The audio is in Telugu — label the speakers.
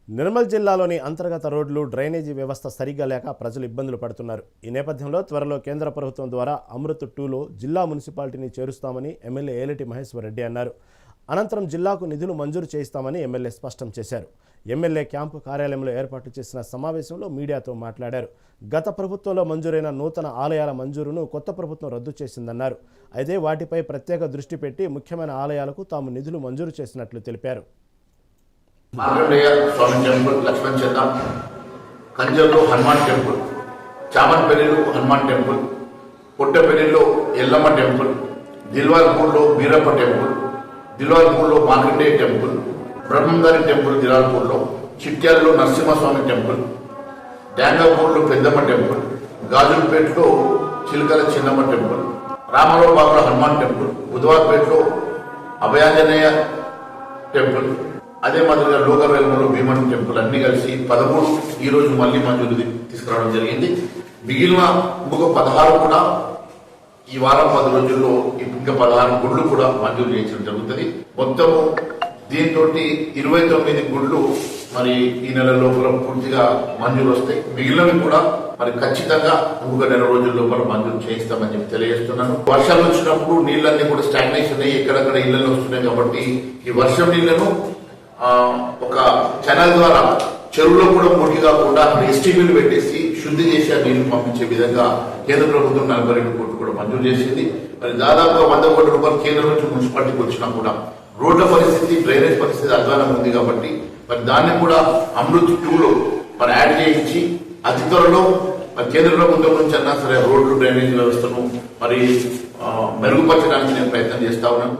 Speaker 1: నిర్మల్ జిల్లాలోని అంతర్గత రోడ్లు డ్రైనేజీ వ్యవస్థ సరిగ్గా లేక ప్రజలు ఇబ్బందులు పడుతున్నారు. ఈ నేపథ్యంలో త్వరలో కేంద్ర ప్రభుత్వం ద్వారా అమృత్ 2లో జిల్లా మున్సిపాలిటీని చేరుస్తామని ఎమ్మెల్యే ఏలటి మహేశ్వర్ రెడ్డి అన్నారు. అనంతరం జిల్లాకు నిధులు మంజూరు చేయిస్తామని ఎమ్మెల్యే స్పష్టం చేశారు. ఎమ్మెల్యే క్యాంపు కార్యాలయంలో ఏర్పాటు చేసిన సమావేశంలో మీడియాతో మాట్లాడారు. గత ప్రభుత్వంలో మంజూరైన నూతన ఆలయాల మంజూరును కొత్త ప్రభుత్వం రద్దు చేసిందన్నారు. అయితే వాటిపై ప్రత్యేక దృష్టి పెట్టి ముఖ్యమైన ఆలయాలకు తాము నిధులు మంజూరు చేసినట్లు తెలిపారు.
Speaker 2: మార్కండేయ స్వామి టెంపుల్, లక్ష్మణ్ చెంద, కంజర్లో హనుమాన్ టెంపుల్, చామన్పల్లిలో హనుమాన్ టెంపుల్, పుట్టపల్లిలో ఎల్లమ్మ టెంపుల్, దిల్వాల్పూర్లో బీరప్ప టెంపుల్, దిల్వాల్పూర్లో మార్కండేయ టెంపుల్, బ్రహ్మంగారి టెంపుల్ దిలాల్పూర్లో, చిట్యాలలో నరసింహస్వామి టెంపుల్, డ్యాంగాపూర్లో పెద్దమ్మ టెంపుల్, గాజులపేటలో చిలకల చిన్నమ్మ టెంపుల్, రామరావుబాగులో హనుమాన్ టెంపుల్, బుధవార్పేటలో అభయాంజనేయ టెంపుల్, అదే మాదిరిగా లోకవేల్మలో భీమన్ టెంపుల్ అన్ని కలిసి 13 ఈ రోజు మళ్లీ మంజూరు తీసుకురావడం జరిగింది. మిగిలిన ఇంకొక 16 కూడా ఈ వారం 10 రోజుల్లో ఇంకా 16 గుళ్ళు కూడా మంజూరు చేయించడం జరుగుతుంది. మొత్తము దీంతో 29 గుళ్ళు మరి ఈ నెల లోపల పూర్తిగా మంజూరు వస్తాయి. మిగిలినవి కూడా మరి ఖచ్చితంగా ఇంకొక నెల రోజుల లోపల మంజూరు చేయిస్తామని చెప్పి తెలియజేస్తున్నాను. వర్షాలు వచ్చినప్పుడు నీళ్ళన్నీ కూడా స్టాగ్నేషన్ అయ్యి ఎక్కడెక్కడ ఇళ్లలో వస్తున్నాయి కాబట్టి ఈ వర్షం నీళ్లను ఒక ఛానల్ ద్వారా చెరువులో కూడా మురికి కాకుండా ఎస్టీబీలు పెట్టేసి శుద్ధి చేసి ఆ నీళ్లు పంపించే విధంగా కేంద్ర ప్రభుత్వం 42 కోట్లు కూడా మంజూరు చేసింది. మరి దాదాపు 100 కోట్ల రూపాయలు కేంద్రం నుంచి మున్సిపాలిటీకి వచ్చినా కూడా రోడ్ల పరిస్థితి, డ్రైనేజ్ పరిస్థితి అధ్వానం ఉంది కాబట్టి మరి దాన్ని కూడా అమృత్ 2లో మరి యాడ్ చేయించి అతి త్వరలో మరి కేంద్ర ప్రభుత్వం నుంచి అన్నా సరే రోడ్లు, డ్రైనేజ్ వ్యవస్థను మరి మెరుగుపరచడానికి నేను ప్రయత్నం చేస్తా ఉన్నాను.